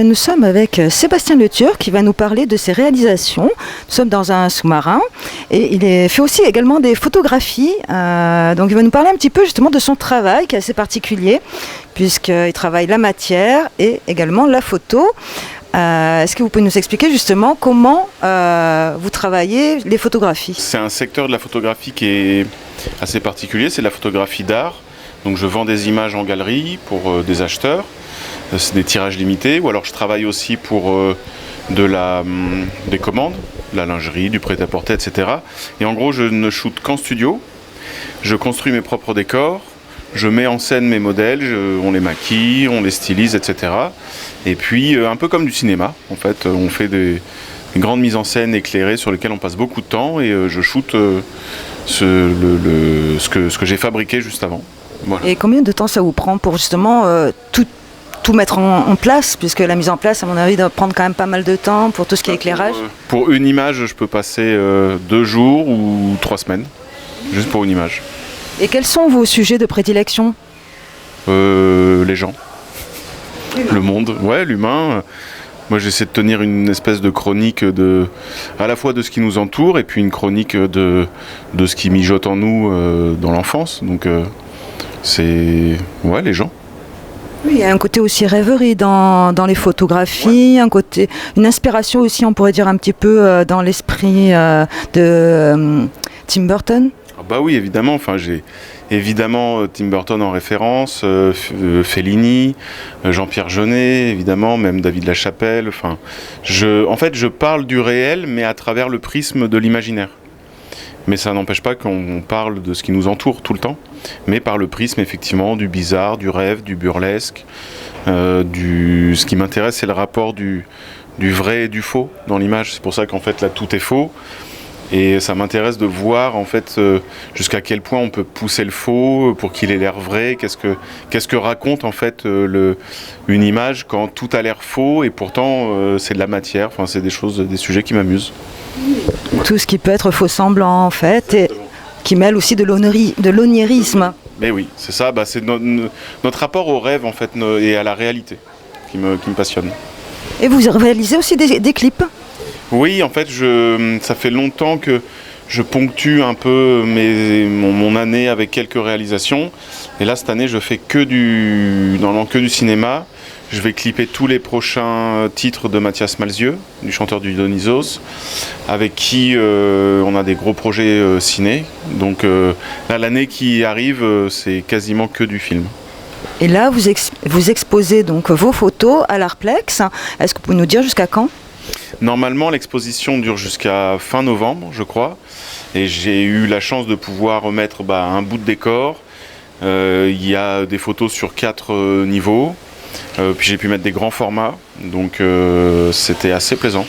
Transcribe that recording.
Nous sommes avec Sébastien Le Turc qui va nous parler de ses réalisations. Nous sommes dans un sous-marin et fait aussi également des photographies. Donc il va nous parler un petit peu justement de son travail qui est assez particulier puisqu'il travaille la matière et également la photo. Est-ce que vous pouvez nous expliquer justement comment vous travaillez les photographies? C'est un secteur de la photographie qui est assez particulier, c'est la photographie d'art. Donc je vends des images en galerie pour des acheteurs. C'est des tirages limités, ou alors je travaille aussi pour des commandes, de la lingerie, du prêt-à-porter, etc. Et en gros, je ne shoote qu'en studio, je construis mes propres décors, je mets en scène mes modèles, on les maquille, on les stylise, etc. Et puis, un peu comme du cinéma, en fait, on fait des grandes mises en scène éclairées sur lesquelles on passe beaucoup de temps et je shoote ce que j'ai fabriqué juste avant. Voilà. Et combien de temps ça vous prend pour justement tout mettre en place, puisque la mise en place, à mon avis, doit prendre quand même pas mal de temps pour tout ce qui est éclairage? Pour une image, je peux passer 2 jours ou 3 semaines, juste pour une image. Et quels sont vos sujets de prédilection? Les gens, le monde, ouais, l'humain. Moi, j'essaie de tenir une espèce de chronique à la fois de ce qui nous entoure et puis une chronique de ce qui mijote en nous dans l'enfance. Donc, c'est les gens. Oui, il y a un côté aussi rêverie dans les photographies, une inspiration aussi, on pourrait dire un petit peu dans l'esprit de Tim Burton. Ah bah oui, évidemment. Enfin, j'ai évidemment Tim Burton en référence, Fellini, Jean-Pierre Jeunet, évidemment, même David Lachapelle. Enfin, en fait, je parle du réel, mais à travers le prisme de l'imaginaire. Mais ça n'empêche pas qu'on parle de ce qui nous entoure tout le temps, mais par le prisme effectivement du bizarre, du rêve, du burlesque. Ce qui m'intéresse, c'est le rapport du vrai et du faux dans l'image. C'est pour ça qu'en fait là tout est faux. Et ça m'intéresse de voir en fait jusqu'à quel point on peut pousser le faux pour qu'il ait l'air vrai. Qu'est-ce que raconte en fait une image quand tout a l'air faux et pourtant c'est de la matière. Enfin, c'est des sujets qui m'amusent. Tout ce qui peut être faux semblant en fait, et qui mêle aussi de l'onirisme. Mais oui, c'est ça. Bah, c'est notre rapport au rêve en fait et à la réalité qui me passionne. Et vous réalisez aussi des clips? Oui, en fait, ça fait longtemps que je ponctue un peu mon année avec quelques réalisations. Et là, cette année, je fais que du cinéma. Je vais clipper tous les prochains titres de Mathias Malzieu, du chanteur du Dionysos, avec qui on a des gros projets ciné. Donc là, l'année qui arrive, c'est quasiment que du film. Et là, vous exposez donc vos photos à l'Artplex. Est-ce que vous pouvez nous dire jusqu'à quand? Normalement, l'exposition dure jusqu'à fin novembre, je crois. Et j'ai eu la chance de pouvoir remettre un bout de décor. Il y a des photos sur 4 niveaux. Puis j'ai pu mettre des grands formats. Donc c'était assez plaisant.